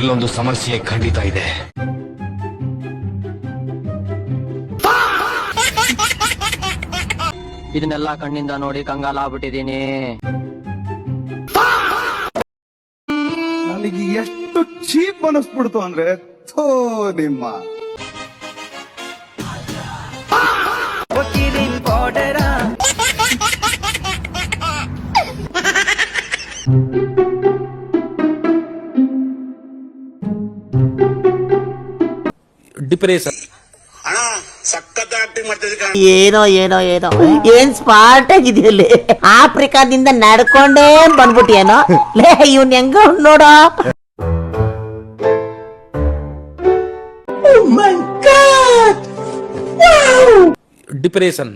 ಇಲ್ಲೊಂದು ಸಮಸ್ಯೆ ಖಂಡಿತ ಇದೆ. ಇದನ್ನೆಲ್ಲ ಕಣ್ಣಿಂದ ನೋಡಿ ಕಂಗಾಲಾಗ್ಬಿಟ್ಟಿದೀನಿ. ನನಗೆ ಎಷ್ಟು ಚೀಪ್ ಅನಿಸ್ಬಿಡ್ತು ಅಂದ್ರೆ ಥೋ ನಿಮ್ಮ ಡಿಪ್ರೆಷನ್. ಏನೋ ಏನೋ ಏನೋ ಏನ್ ಸ್ಮಾರ್ಟ್ ಆಗಿದೆಯಲ್ಲಿ. ಆಫ್ರಿಕಾದಿಂದ ನಡ್ಕೊಂಡೇ ಬಂದ್ಬಿಟ್ಟಿಯೇನೋ ಲೇ, ಇವ್ನ್ ಹೆಂಗ ನೋಡೋ. ಡಿಪ್ರೆಷನ್.